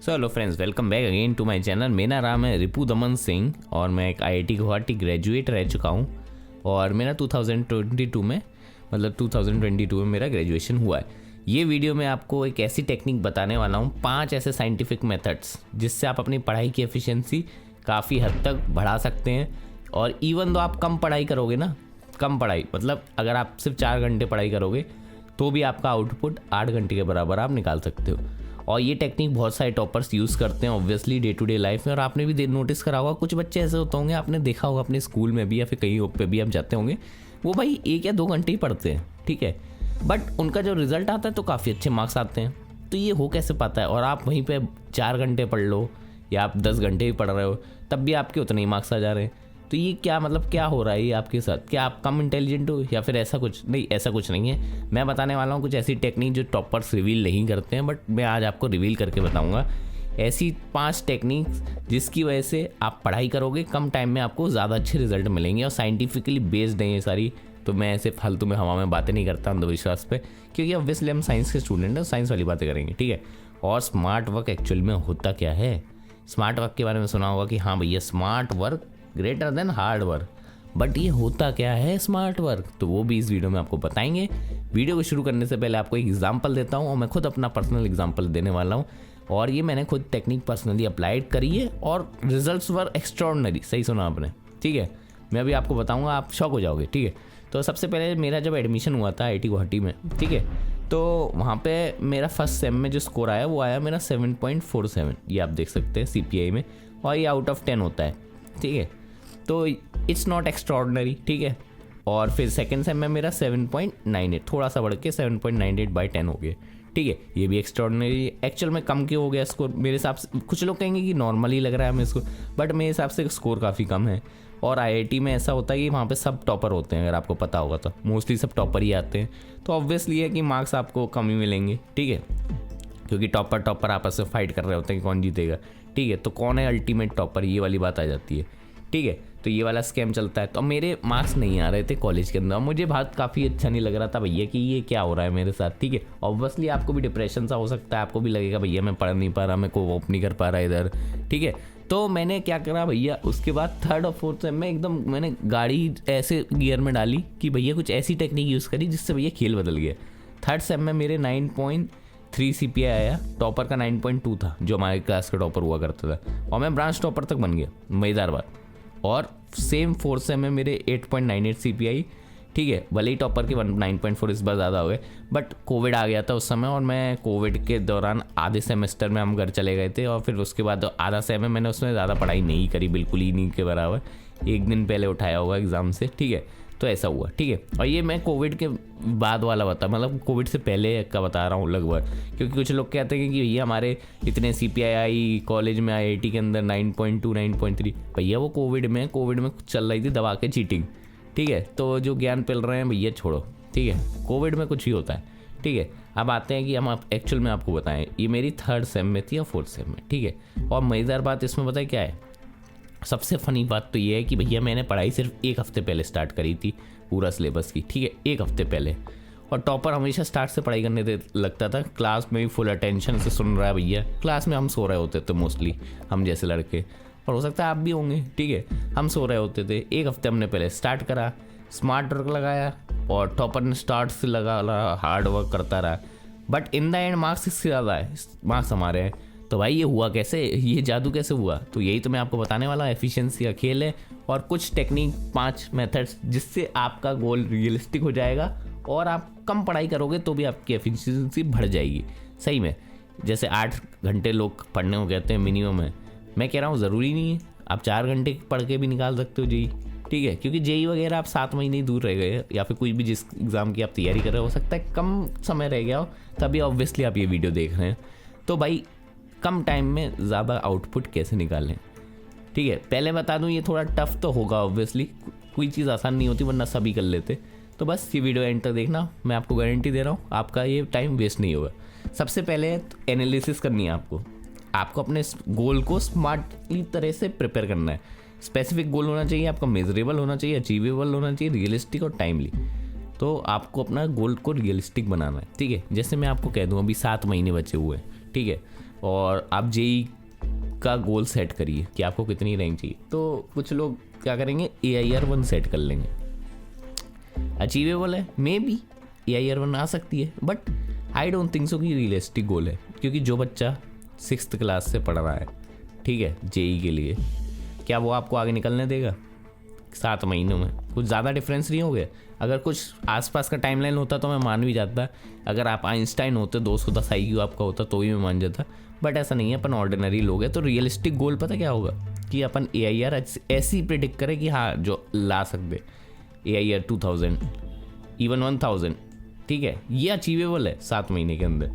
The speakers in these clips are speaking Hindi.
So hello friends, welcome back again to my channel. मेरा नाम है रिपु दमन सिंह और मैं एक आईआईटी गुवाहाटी ग्रेजुएट रह चुका हूँ और मेरा 2022 में 2022 में मेरा ग्रेजुएशन हुआ है। ये वीडियो में आपको एक ऐसी टेक्निक बताने वाला हूँ, 5 ऐसे साइंटिफिक मेथड्स जिससे आप अपनी पढ़ाई की एफिशिएंसी काफ़ी हद तक बढ़ा सकते हैं। और इवन दो आप कम पढ़ाई करोगे ना, कम पढ़ाई मतलब अगर आप सिर्फ 4 घंटे पढ़ाई करोगे तो भी आपका आउटपुट 8 घंटे के बराबर आप निकाल सकते हो। और ये टेक्निक बहुत सारे टॉपर्स यूज़ करते हैं obviously day to day life में। और आपने भी नोटिस करा होगा, कुछ बच्चे ऐसे होते होंगे, आपने देखा होगा अपने स्कूल में भी या फिर कहीं पे भी आप जाते होंगे, वो भाई 1 या 2 घंटे ही पढ़ते हैं, ठीक है, बट उनका जो रिजल्ट आता है तो काफ़ी अच्छे मार्क्स आते हैं। तो ये हो कैसे पाता है? और आप वहीं पर 4 घंटे पढ़ लो या आप 10 घंटे ही पढ़ रहे हो तब भी आपके उतने ही मार्क्स आ जा रहे हैं। तो ये क्या मतलब, क्या हो रहा है ये आपके साथ? क्या आप कम इंटेलिजेंट हो या फिर ऐसा कुछ? नहीं, ऐसा कुछ नहीं है। मैं बताने वाला हूँ कुछ ऐसी टेक्निक जो टॉपर्स रिवील नहीं करते हैं, बट मैं आज आपको रिवील करके बताऊँगा ऐसी 5 टेक्निक्स जिसकी वजह से आप पढ़ाई करोगे, कम टाइम में आपको ज़्यादा अच्छे रिजल्ट मिलेंगे और साइंटिफिकली बेस्ड हैं ये सारी। तो मैं ऐसे फालतू में हवा में बातें नहीं करता अंधविश्वास पे, क्योंकि ऑब्वियसली हम साइंस के स्टूडेंट हैं, साइंस वाली बातें करेंगे, ठीक है। और स्मार्ट वर्क एक्चुअल में होता क्या है? स्मार्ट वर्क के बारे में सुना होगा कि हाँ भैया, smart work greater than hard work, but ये होता क्या है स्मार्ट वर्क? तो वो भी इस वीडियो में आपको बताएंगे। वीडियो को शुरू करने से पहले आपको एक एग्जांपल देता हूँ और मैं खुद अपना पर्सनल एग्जांपल देने वाला हूँ। और ये मैंने खुद टेक्निक पर्सनली अप्लाइड करी है और रिजल्ट्स वर एक्स्ट्रॉर्डिनरी। सही सुना आपने, ठीक है। मैं अभी आपको बताऊँगा, आप शॉक हो जाओगे, ठीक है। तो सबसे पहले मेरा जब एडमिशन हुआ था आईआईटी गुवाहाटी में, ठीक है, तो वहाँ पे मेरा फर्स्ट सेम में जो स्कोर आया वो आया मेरा 7.47। ये आप देख सकते हैं CPI में, और ये आउट ऑफ 10 होता है, ठीक है। तो इट्स नॉट एक्स्ट्रॉर्डिनरी, ठीक है। और फिर सेकंड सेम में मेरा 7.98, थोड़ा सा बढ़ के 7.98/10 हो गया, ठीक है। ये भी एक्स्ट्रॉर्डिनरी। एक्चुअल में कम क्यों हो गया स्कोर मेरे हिसाब से? कुछ लोग कहेंगे कि नॉर्मल ही लग रहा है हमें स्कोर, बट मेरे हिसाब से स्कोर काफ़ी कम है। और आईआईटी में ऐसा होता है कि वहाँ पे सब टॉपर होते हैं, अगर आपको पता होगा तो मोस्टली सब टॉपर ही आते हैं। तो ऑब्वियसली है कि मार्क्स आपको कम ही मिलेंगे, ठीक है, क्योंकि टॉपर आपस में फाइट कर रहे होते हैं कि कौन जीतेगा, ठीक है। तो कौन है अल्टीमेट टॉपर, ये वाली बात आ जाती है, ठीक है। तो ये वाला स्कैम चलता है। तो मेरे मार्क्स नहीं आ रहे थे कॉलेज के अंदर, मुझे बात काफ़ी अच्छा नहीं लग रहा था भैया कि ये क्या हो रहा है मेरे साथ, ठीक है। ऑब्वियसली आपको भी डिप्रेशन सा हो सकता है, आपको भी लगेगा भैया मैं पढ़ नहीं पा रहा, मैं कोप नहीं कर पा रहा इधर, ठीक है। तो मैंने क्या करा भैया, उसके बाद 3rd और 4th सेम में एकदम मैंने गाड़ी ऐसे गियर में डाली कि भैया कुछ ऐसी टेक्निक यूज़ करी जिससे भैया खेल बदल गया। 3rd सेम में मेरे 9.3 CPI आया, टॉपर का 9.2 था जो हमारे क्लास का टॉपर हुआ करता था, और मैं ब्रांच टॉपर तक बन गया, मज़ेदार बात। और सेम 4th सेम में मेरे 8.98 CPI, ठीक है। भले ही टॉपर के 9.4 इस बार ज़्यादा हो गए, बट कोविड आ गया था उस समय और मैं कोविड के दौरान आधे सेमेस्टर में हम घर चले गए थे, और फिर उसके बाद आधा सेम में मैंने उसमें ज़्यादा पढ़ाई नहीं करी, बिल्कुल ही नहीं के बराबर, 1 दिन पहले उठाया होगा एग्ज़ाम से, ठीक है। तो ऐसा हुआ, ठीक है। और ये मैं कोविड के बाद वाला बता, मतलब कोविड से पहले का बता रहा हूँ लगभग, क्योंकि कुछ लोग कहते हैं कि भैया हमारे इतने CPI आई कॉलेज में, IIT के अंदर 9.2 9.3, भैया वो कोविड में चल रही थी दबा के चीटिंग, ठीक है। तो जो ज्ञान पिल रहे हैं भैया छोड़ो, ठीक है, कोविड में कुछ ही होता है, ठीक है। अब आते हैं कि हम एक्चुअल में आपको बताएं, ये मेरी 3rd सेम में थी या 4th सेम में, ठीक है। और मज़ेदार बात इसमें बताए क्या है, सबसे फ़नी बात तो ये है कि भैया मैंने पढ़ाई सिर्फ 1 हफ्ते पहले स्टार्ट करी थी पूरा सिलेबस की, ठीक है, 1 हफ्ते पहले। और टॉपर हमेशा स्टार्ट से पढ़ाई करने दे लगता था, क्लास में भी फुल अटेंशन से सुन रहा है भैया। क्लास में हम सो रहे होते थे मोस्टली, हम जैसे लड़के, और हो सकता है आप भी होंगे, ठीक है। हम सो रहे होते थे। 1 हफ्ते हमने पहले स्टार्ट करा, स्मार्ट वर्क लगाया, और टॉपर ने स्टार्ट से लगा हार्ड वर्क करता रहा, but in the end marks इससे ज़्यादा है, मार्क्स हमारे हैं। तो भाई ये हुआ कैसे, ये जादू कैसे हुआ? तो यही तो मैं आपको बताने वाला हूँ। एफिशिएंसी का खेल है और कुछ टेक्निक, 5 मेथड्स जिससे आपका गोल रियलिस्टिक हो जाएगा और आप कम पढ़ाई करोगे तो भी आपकी एफिशिएंसी बढ़ जाएगी। सही में, जैसे 8 घंटे लोग पढ़ने को कहते हैं मिनिमम है, मैं कह रहा हूँ ज़रूरी नहीं है, आप 4 घंटे पढ़ के भी निकाल सकते हो जेई, ठीक है। क्योंकि जेई वगैरह आप 7 महीने ही दूर रह गए, या फिर कोई भी जिस एग्ज़ाम की आप तैयारी कर रहे हो सकता है कम समय रह गया हो, तभी ऑब्वियसली आप ये वीडियो देख रहे हैं। तो भाई कम टाइम में ज़्यादा आउटपुट कैसे निकालें, ठीक है। पहले बता दूं, ये थोड़ा टफ तो होगा ऑब्वियसली, कोई चीज़ आसान नहीं होती, वरना सभी कर लेते। तो बस ये वीडियो एंड तक देखना, मैं आपको गारंटी दे रहा हूँ आपका ये टाइम वेस्ट नहीं होगा। सबसे पहले एनालिसिस करनी है आपको अपने गोल को स्मार्टली तरह से प्रिपेयर करना है। स्पेसिफिक गोल होना चाहिए आपका, मेजरेबल होना चाहिए, अचीवेबल होना चाहिए, रियलिस्टिक और टाइमली। तो आपको अपना गोल को रियलिस्टिक बनाना है, ठीक है। जैसे मैं आपको कह दूँ अभी 7 महीने बचे हुए हैं, ठीक है, और आप जेई का गोल सेट करिए कि आपको कितनी रैंक चाहिए। तो कुछ लोग क्या करेंगे, AIR-1 सेट कर लेंगे। अचीवेबल है, मे बी AIR-1 आ सकती है, but I don't think so कि रियलिस्टिक गोल है, क्योंकि जो बच्चा 6th क्लास से पढ़ रहा है, ठीक है, जेई के लिए, क्या वो आपको आगे निकलने देगा 7 महीनों में? कुछ ज़्यादा डिफरेंस नहीं हो गया। अगर कुछ आसपास का टाइमलाइन होता तो मैं मान भी जाता, अगर आप आइंस्टाइन होते 210 IQ आपका होता तो भी मैं मान जाता, बट ऐसा नहीं है, अपन ऑर्डिनरी लोग हैं। तो रियलिस्टिक गोल पता क्या होगा कि अपन AIR ऐसी प्रिडिक्ट करें कि हाँ जो ला सकते, AIR 2000 इवन 1000, ठीक है, ये अचीवेबल है 7 महीने के अंदर।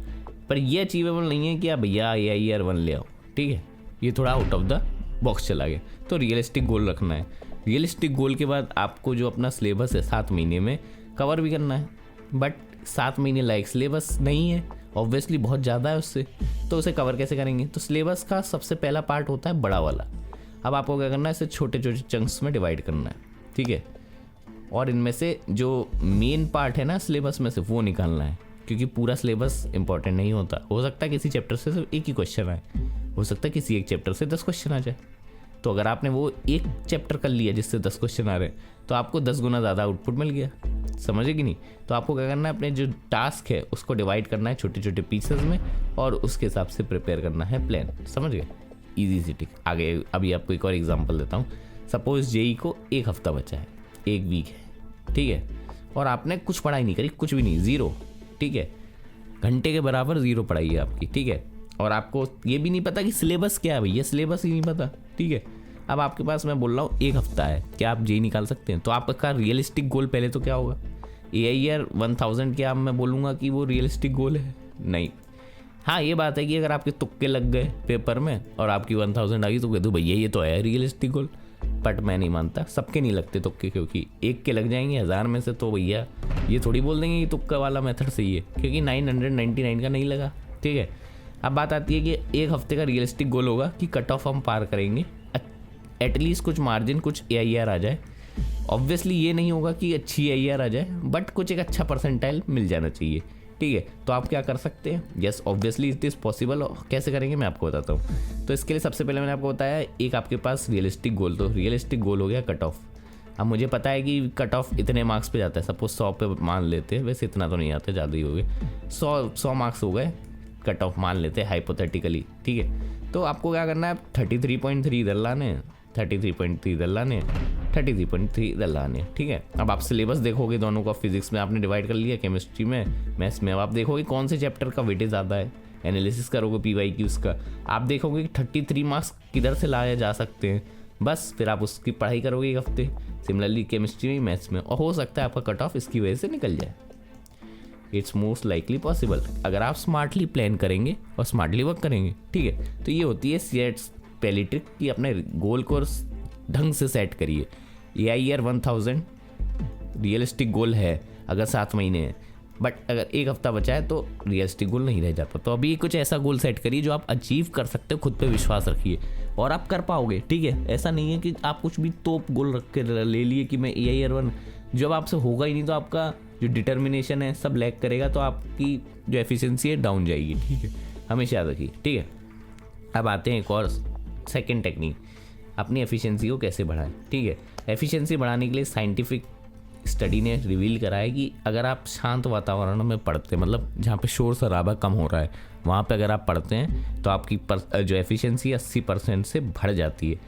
पर ये अचीवेबल नहीं है कि आप भैया AIR-1 ले आओ, ठीक है, ये थोड़ा आउट ऑफ द बॉक्स चला गया। तो रियलिस्टिक गोल रखना है। रियलिस्टिक गोल के बाद आपको जो अपना सिलेबस है 7 महीने में कवर भी करना है, बट 7 महीने लायक सिलेबस नहीं है, ऑब्वियसली बहुत ज़्यादा है उससे, तो उसे कवर कैसे करेंगे? तो सिलेबस का सबसे पहला पार्ट होता है बड़ा वाला। अब आपको क्या करना है, इसे छोटे छोटे चंक्स में डिवाइड करना है, ठीक है, और इनमें से जो मेन पार्ट है ना सिलेबस में से वो निकालना है, क्योंकि पूरा सिलेबस इंपॉर्टेंट नहीं होता। हो सकता है किसी चैप्टर से सिर्फ एक ही क्वेश्चन आए, हो सकता है किसी एक चैप्टर से 10 क्वेश्चन आ जाए। तो अगर आपने वो एक चैप्टर कर लिया जिससे 10 क्वेश्चन आ रहे हैं, तो आपको 10 गुना ज़्यादा आउटपुट मिल गया, समझे कि नहीं? तो आपको क्या करना है, अपने जो टास्क है उसको डिवाइड करना है छोटे छोटे पीसेस में, और उसके हिसाब से प्रिपेयर करना है प्लान, समझ गए? ईजी सी टिक। आगे अभी आपको एक और एग्जांपल देता हूँ। सपोज जेई को 1 हफ्ता बचा है, 1 वीक है, ठीक है, और आपने कुछ पढ़ाई नहीं करी, कुछ भी नहीं, 0, ठीक है, घंटे के बराबर 0 पढ़ाई है आपकी, ठीक है, और आपको ये भी नहीं पता कि सिलेबस क्या है भैया, सिलेबस ही नहीं पता, ठीक है। अब आपके पास मैं बोल रहा हूँ 1 हफ्ता है, क्या आप जेई निकाल सकते हैं? तो आपका रियलिस्टिक गोल पहले तो क्या होगा? AIR-1000 क्या मैं बोलूँगा कि वो रियलिस्टिक गोल है? नहीं। हाँ, ये बात है कि अगर आपके तुक्के लग गए पेपर में और आपकी 1000 आ गई तो कह दो भैया ये तो है रियलिस्टिक गोल, बट मैं नहीं मानता, सबके नहीं लगते तुक्के, क्योंकि एक के लग जाएंगे 1000 में से, तो भैया ये थोड़ी बोल देंगे कि तुक्का वाला मेथड सही है, क्योंकि 999 का नहीं लगा, ठीक है। अब बात आती है कि 1 हफ्ते का रियलिस्टिक गोल होगा कि कट ऑफ हम पार करेंगे, एटलीस्ट कुछ मार्जिन, कुछ AIR आ जाए। ऑब्वियसली ये नहीं होगा कि अच्छी AIR आ जाए, बट कुछ एक अच्छा परसेंटाइल मिल जाना चाहिए, ठीक है। तो आप क्या कर सकते हैं? Yes, obviously it is possible. कैसे करेंगे मैं आपको बताता हूँ। तो इसके लिए सबसे पहले मैंने आपको बताया, एक आपके पास रियलिस्टिक गोल, तो रियलिस्टिक गोल हो गया कट ऑफ। अब मुझे पता है कि कट ऑफ इतने मार्क्स पे जाता है, सपोज 100 पे मान लेते हैं, वैसे इतना तो नहीं आता, ज़्यादा ही हो गए, 100 मार्क्स हो गए कट ऑफ मान लेते हैं हाइपोथेटिकली, ठीक है। तो आपको क्या करना है, 33.3 इधर लाने, 33.3 इधर लाने, 33.3 इधर लाने, ठीक है। अब आप सिलेबस देखोगे दोनों का, फिजिक्स में आपने डिवाइड कर लिया, केमिस्ट्री में, मैथ्स में। अब आप देखोगे कौन से चैप्टर का वेटेज ज़्यादा है, एनालिसिस करोगे PYQs का, आप देखोगे कि 33 मार्क्स किधर से लाए जा सकते हैं, बस फिर आप उसकी पढ़ाई करोगे 1 हफ्ते, सिमिलरली केमिस्ट्री में, मैथ्स में, और हो सकता है आपका कट ऑफ इसकी वजह से निकल जाए। इट्स मोस्ट लाइकली पॉसिबल अगर आप स्मार्टली प्लान करेंगे और स्मार्टली वर्क करेंगे, ठीक है। तो ये होती है सेट्स पहली ट्रिक कि अपने गोल को ढंग से सेट करिए। AIR-1000 रियलिस्टिक गोल है अगर 7 महीने हैं, बट अगर 1 हफ्ता बचा है तो रियलिस्टिक गोल नहीं रह जाता। तो अभी कुछ ऐसा गोल सेट करिए जो आप अचीव कर सकते हो, खुद पे विश्वास रखिए और आप कर पाओगे, ठीक है। ऐसा नहीं है कि आप कुछ भी तोप गोल रख के ले लिए कि मैं AIR-1, जब आपसे होगा ही नहीं तो आपका जो डिटर्मिनेशन है सब लैग करेगा, तो आपकी जो एफिशिएंसी है डाउन जाएगी, ठीक है, हमेशा याद रखिए, ठीक है। अब आते हैं एक और सेकंड टेक्निक, अपनी एफिशिएंसी को कैसे बढ़ाएं, ठीक है। एफिशिएंसी बढ़ाने के लिए साइंटिफिक स्टडी ने रिवील करा है कि अगर आप शांत वातावरण में पढ़ते हैं, मतलब जहाँ पे शोर शराबा कम हो रहा है, वहाँ पे अगर आप पढ़ते हैं तो आपकी जो एफिशिएंसी 80% से बढ़ जाती है,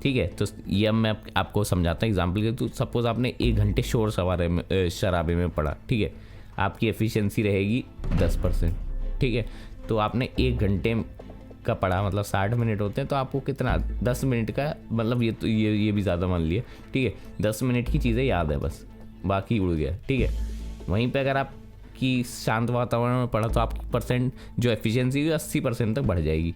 ठीक है। तो ये अब मैं आपको समझाता हूँ एग्जाम्पल के। तो सपोज आपने 1 घंटे शोर शराबे में पढ़ा, ठीक है, आपकी एफिशिएंसी रहेगी 10%, ठीक है। तो आपने 1 घंटे का पढ़ा, मतलब 60 मिनट होते हैं, तो आपको कितना 10 मिनट का, मतलब ये तो ये भी ज़्यादा मान लिया, ठीक है। 10 मिनट की चीज़ें याद है बस, बाकी उड़ गया, ठीक है। वहीं पे अगर आपकी शांत वातावरण में पढ़ा तो आपकी परसेंट जो एफिशिएंसी 80% तक बढ़ जाएगी,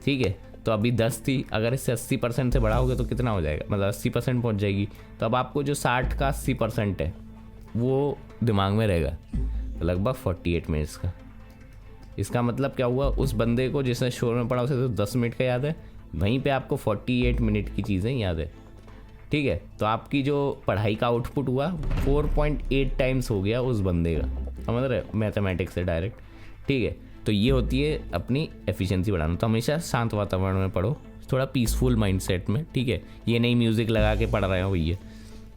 ठीक है। तो अभी 10 थी, अगर इससे 80% से बढ़ाओगे तो कितना हो जाएगा, मतलब 80% पहुँच जाएगी। तो अब आपको जो 60 का 80% है वो दिमाग में रहेगा, लगभग 48 मिनट्स का। इसका मतलब क्या हुआ, उस बंदे को जिसने शोर में पढ़ा उसे तो 10 मिनट का याद है, वहीं पे आपको 48 मिनट की चीज़ें याद है, ठीक है। तो आपकी जो पढ़ाई का आउटपुट हुआ 4.8 टाइम्स हो गया उस बंदे का, समझ रहे, मैथमेटिक्स से डायरेक्ट, ठीक है। तो ये होती है अपनी एफिशिएंसी बढ़ाना। तो हमेशा शांत वातावरण में पढ़ो, थोड़ा पीसफुल माइंडसेट में, ठीक है। ये नहीं म्यूज़िक लगा के पढ़ रहे हो भैया,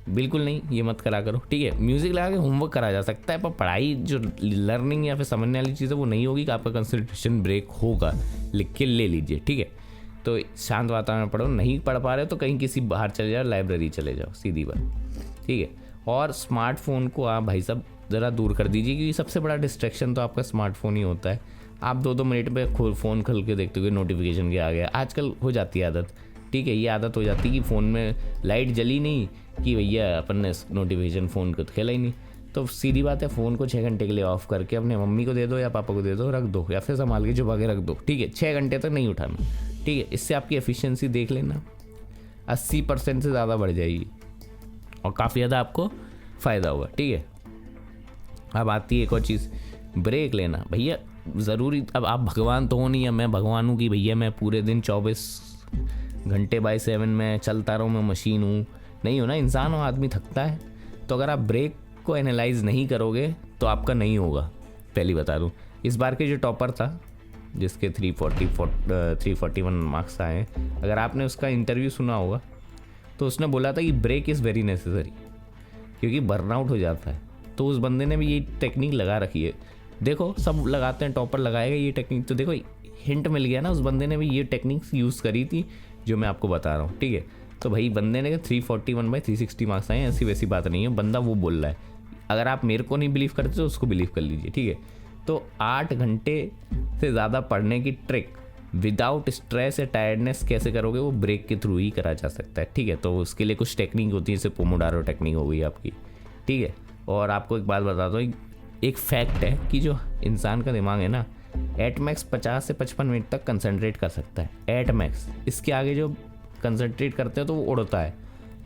बिल्कुल नहीं, ये मत करा करो, ठीक है। म्यूज़िक लगा के होमवर्क करा जा सकता है, पर पढ़ाई जो लर्निंग या फिर समझने वाली चीज़ है वो नहीं होगी, कि आपका कंसंट्रेशन ब्रेक होगा। लिख के ले लीजिए, ठीक है। तो शांत वातावरण में पढ़ो, नहीं पढ़ पा रहे हो तो कहीं किसी बाहर चले जाओ, लाइब्रेरी चले जाओ, सीधी बात, ठीक है। और स्मार्टफोन को आप भाई साहब ज़रा दूर कर दीजिए, क्योंकि सबसे बड़ा डिस्ट्रैक्शन तो आपका स्मार्टफोन ही होता है। आप 2-2 मिनट पे फ़ोन खोल के देखते हो नोटिफिकेशन क्या आ गया। आजकल हो जाती है आदत, ठीक है। ये आदत हो जाती है कि फ़ोन में लाइट जली नहीं कि भैया अपन ने नोटिफिकेशन फ़ोन को खेला ही नहीं। तो सीधी बात है, फ़ोन को 6 घंटे के लिए ऑफ करके अपने मम्मी को दे दो या पापा को दे दो, रख दो, या फिर संभाल के छुपा के रख दो, ठीक है। 6 घंटे तक नहीं उठाना, ठीक है। इससे आपकी एफिशिएंसी देख लेना 80% से ज़्यादा बढ़ जाएगी और काफ़ी ज़्यादा आपको फ़ायदा होगा, ठीक है। अब आती है एक और चीज़, ब्रेक लेना। भैया ज़रूरी, अब आप भगवान तो हो नहीं, या मैं भगवान हूँ कि भैया मैं पूरे दिन 24 घंटे बाय 7 में चलता रहूँ, मैं मशीन हूँ, नहीं हो ना, इंसान हो, आदमी थकता है। तो अगर आप ब्रेक को एनालाइज नहीं करोगे तो आपका नहीं होगा, पहली बता दूँ। इस बार के जो टॉपर था जिसके 341 मार्क्स आए, अगर आपने उसका इंटरव्यू सुना होगा तो उसने बोला था कि ब्रेक इज़ वेरी नेसेसरी, क्योंकि बर्नआउट हो जाता है। तो उस बंदे ने भी ये टेक्निक लगा रखी है। देखो सब लगाते हैं, टॉपर लगाएगा ये टेक्निक, तो देखो हिंट मिल गया ना, उस बंदे ने भी ये टेक्निक्स यूज़ करी थी जो मैं आपको बता रहा हूँ, ठीक है। तो भाई बंदे ने 341/360 मार्क्स आए, ऐसी वैसी बात नहीं है, बंदा वो बोल रहा है। अगर आप मेरे को नहीं बिलीव करते तो उसको बिलीव कर लीजिए, ठीक है। तो 8 घंटे से ज़्यादा पढ़ने की ट्रिक विदाउट स्ट्रेस या टायर्डनेस कैसे करोगे, वो ब्रेक के थ्रू ही करा जा सकता है, ठीक है। तो उसके लिए कुछ टेक्निक होती है, जैसे पोमोडारो टेक्निक हो गई आपकी, ठीक है। और आपको एक बात बताता हूँ, एक फैक्ट है कि जो इंसान का दिमाग है ना, एट मैक्स 50 से 55 मिनट तक कंसंट्रेट कर सकता है, एट मैक्स। इसके आगे जो कंसंट्रेट करते हो तो वो उड़ता है,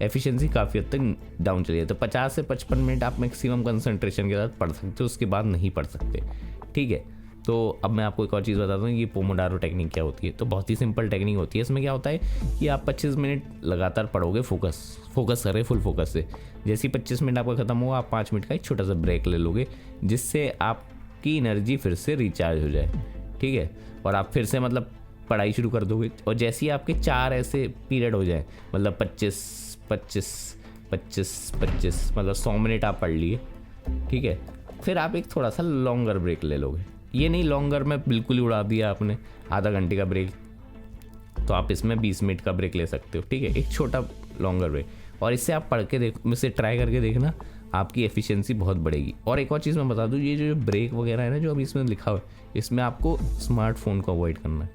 एफिशिएंसी काफ़ी हद तक डाउन चली है। तो 50 से 55 मिनट आप मैक्सिमम कंसंट्रेशन के साथ पढ़ सकते हो, उसके बाद नहीं पढ़ सकते, ठीक है। तो अब मैं आपको एक और चीज़ बताता हूँ, ये पोमोडारो टेक्निक क्या होती है। तो बहुत ही सिंपल टेक्निक होती है। इसमें क्या होता है कि आप 25 मिनट लगातार पढ़ोगे, फोकस करें फुल फोकस से। जैसे ही 25 मिनट आपका ख़त्म हुआ, आप 5 मिनट का एक छोटा सा ब्रेक ले लोगे, जिससे आपकी एनर्जी फिर से रिचार्ज हो जाए, ठीक है। और आप फिर से मतलब पढ़ाई शुरू कर दोगे। और जैसे ही आपके 4 ऐसे पीरियड हो जाए, मतलब 25 मतलब 100 मिनट आप पढ़ लिए, ठीक है। फिर आप एक थोड़ा सा लॉन्गर ब्रेक ले लोगे। ये नहीं लॉन्गर में बिल्कुल ही उड़ा दिया आपने, आधा घंटे का ब्रेक, तो आप इसमें 20 मिनट का ब्रेक ले सकते हो, ठीक है। एक छोटा लॉन्गर ब्रेक, और इससे आप पढ़ के देखो, इससे ट्राई करके देखना, आपकी एफिशिएंसी बहुत बढ़ेगी। और एक और चीज़ मैं बता दूँ, ये जो ब्रेक वगैरह है ना, जो अभी इसमें लिखा हुआ है, इसमें आपको स्मार्टफोन को अवॉइड करना है,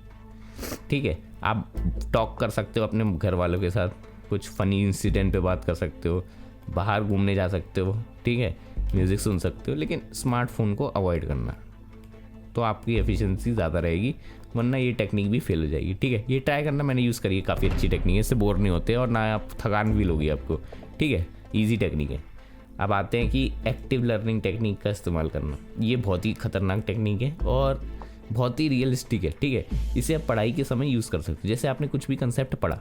ठीक है। आप टॉक कर सकते हो अपने घर वालों के साथ, कुछ फ़नी इंसिडेंट पे बात कर सकते हो, बाहर घूमने जा सकते हो, ठीक है, म्यूज़िक सुन सकते हो, लेकिन स्मार्टफोन को अवॉइड करना, तो आपकी एफिशिएंसी ज़्यादा रहेगी। वरना ये टेक्निक भी फेल हो जाएगी, ठीक है। ये ट्राई करना, मैंने यूज़ करी है, काफ़ी अच्छी टेक्निक है, इससे बोर नहीं होते और ना आप थकान फील होगी आपको, ठीक है। ईजी टेक्निक है। अब आते हैं कि एक्टिव लर्निंग टेक्निक का इस्तेमाल करना। ये बहुत ही खतरनाक टेक्निक है और बहुत ही रियलिस्टिक है, ठीक है। इसे आप पढ़ाई के समय यूज़ कर सकते हो। जैसे आपने कुछ भी कंसेप्ट पढ़ा,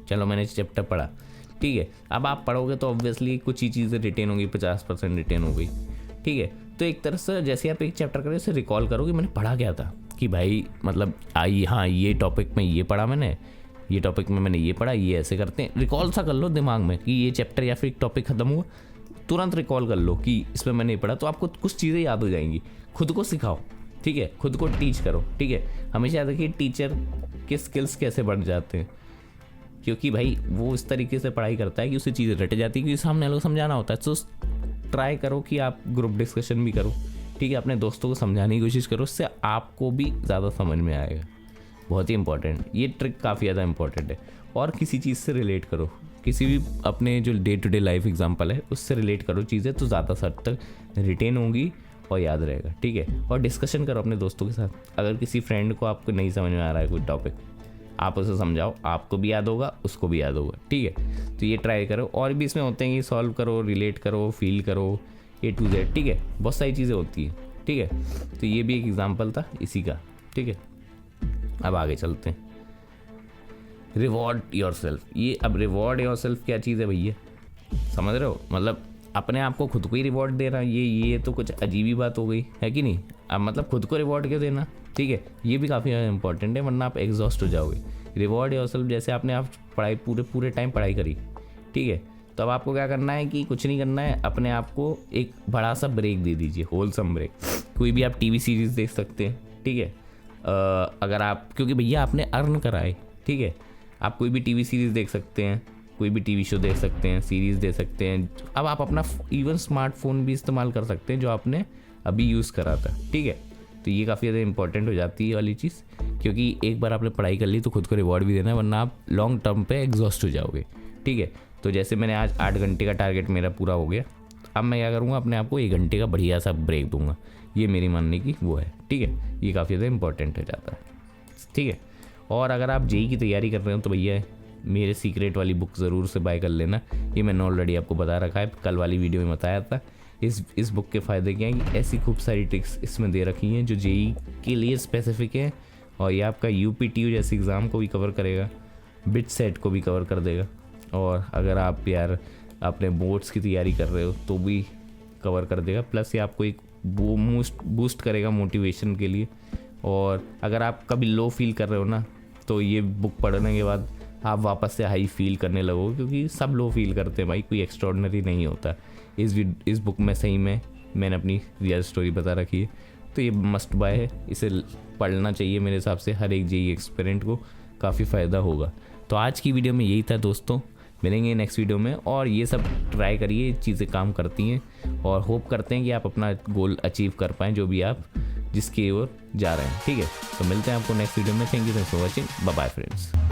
चलो मैंने चैप्टर पढ़ा, ठीक है। अब आप पढ़ोगे तो ऑब्वियसली कुछ ही चीज़ें रिटेन होगी, 50% रिटेन हो गई, ठीक है। तो एक तरह से जैसे आप एक चैप्टर करें, उसे रिकॉल करो कि मैंने पढ़ा क्या था, कि भाई मतलब हाँ ये टॉपिक में ये पढ़ा मैंने, ये टॉपिक में मैंने ये पढ़ा, ये ऐसे करते हैं। रिकॉल सा कर लो दिमाग में कि ये चैप्टर या फिर एक टॉपिक ख़त्म हुआ, तुरंत रिकॉल कर लो कि इसमें मैंने ये पढ़ा, तो आपको कुछ चीज़ें याद हो जाएंगी। खुद को सिखाओ, ठीक है, खुद को टीच करो, ठीक है। हमेशा याद रखिए टीचर के स्किल्स कैसे बढ़ जाते हैं, क्योंकि भाई वो इस तरीके से पढ़ाई करता है कि उसे चीज़ें रट जाती है, क्योंकि सामने वालों को समझाना होता है। तो ट्राई करो कि आप ग्रुप डिस्कशन भी करो, ठीक है, अपने दोस्तों को समझाने की कोशिश करो, उससे आपको भी ज़्यादा समझ में आएगा। बहुत ही इंपॉर्टेंट, ये ट्रिक काफ़ी ज़्यादा इंपॉर्टेंट है। और किसी चीज़ से रिलेट करो, किसी भी अपने जो day to day life example है उससे रिलेट करो चीज़ें, तो ज़्यादा हद तक रिटेन होंगी और याद रहेगा, ठीक है। और डिस्कशन करो अपने दोस्तों के साथ। अगर किसी फ्रेंड को आपको नहीं समझ में आ रहा है कोई टॉपिक, आप उसे समझाओ, आपको भी याद होगा, उसको भी याद होगा, ठीक है। तो ये ट्राई करो। और भी इसमें होते हैं कि सॉल्व करो, रिलेट करो, फील करो, A to Z, ठीक है, बहुत सारी चीज़ें होती हैं, ठीक है। तो ये भी एक एग्जांपल था इसी का, ठीक है। अब आगे चलते हैं, रिवॉर्ड योरसेल्फ। ये अब रिवॉर्ड योरसेल्फ क्या चीज़ है भैया, समझ रहे हो? मतलब अपने आप को खुद को ही रिवॉर्ड देना, ये तो कुछ अजीब ही बात हो गई है कि नहीं। अब मतलब खुद को रिवॉर्ड क्यों देना, ठीक है, ये भी काफ़ी इंपॉर्टेंट है, वरना आप एग्जॉस्ट हो जाओगे। रिवॉर्ड योरसेल्फ, जैसे आपने आप पढ़ाई पूरे टाइम पढ़ाई करी, ठीक है, तो अब आपको क्या करना है कि कुछ नहीं करना है, अपने आप को एक बड़ा सा ब्रेक दे दीजिए, होलसम ब्रेक। कोई भी आप टीवी सीरीज़ देख सकते हैं, ठीक है, अगर आप, क्योंकि भैया आपने अर्न करा है, ठीक है, आप कोई भी टीवी सीरीज़ देख सकते हैं, कोई भी टीवी शो देख सकते हैं, सीरीज़ देख सकते हैं। अब आप अपना इवन स्मार्टफोन भी इस्तेमाल कर सकते हैं जो आपने अभी यूज़ करा था, ठीक है। तो ये काफ़ी ज़्यादा इंपॉर्टेंट हो जाती है वाली चीज़, क्योंकि एक बार आपने पढ़ाई कर ली तो खुद को रिवॉर्ड भी देना है, वरना आप लॉन्ग टर्म पे एग्जॉस्ट हो जाओगे, ठीक है। तो जैसे मैंने आज 8 घंटे का टारगेट मेरा पूरा हो गया, अब मैं क्या करूँगा, अपने आप को 1 घंटे का बढ़िया सा ब्रेक दूंगा। ये मेरी मानने की वो है, ठीक है, ये काफ़ी ज़्यादा इंपॉर्टेंट हो जाता है, ठीक है। और अगर आप जेई की तैयारी कर रहे हो तो भैया मेरे सीक्रेट वाली बुक ज़रूर से बाय कर लेना। ये मैंने ऑलरेडी आपको बता रखा है, कल वाली वीडियो में बताया था। इस बुक के फ़ायदे क्या हैं कि ऐसी खूब सारी ट्रिक्स इसमें दे रखी हैं जो जेई के लिए स्पेसिफिक है, और ये आपका यूपीटीयू जैसे एग्ज़ाम को भी कवर करेगा, बिट सेट को भी कवर कर देगा, और अगर आप यार अपने बोर्ड्स की तैयारी कर रहे हो तो भी कवर कर देगा। प्लस ये आपको एक बूस्ट करेगा मोटिवेशन के लिए। और अगर आप कभी लो फील कर रहे हो ना, तो ये बुक पढ़ने के बाद आप वापस से हाई फील करने लगोगे, क्योंकि सब लो फील करते हैं भाई, कोई एक्स्ट्रॉर्डनरी नहीं होता। इस बुक में सही में मैंने अपनी रियल स्टोरी बता रखी है, तो ये मस्ट बाय है, इसे पढ़ना चाहिए मेरे हिसाब से हर एक जेई एक्सपेरेंट को, काफ़ी फ़ायदा होगा। तो आज की वीडियो में यही था दोस्तों, मिलेंगे नेक्स्ट वीडियो में। और ये सब ट्राई करिए, चीज़ें काम करती हैं, और होप करते हैं कि आप अपना गोल अचीव कर पाएँ जो भी आप जिसकी ओर जा रहे हैं, ठीक है। तो मिलते हैं आपको नेक्स्ट वीडियो में। Thank you for watching, bye bye friends.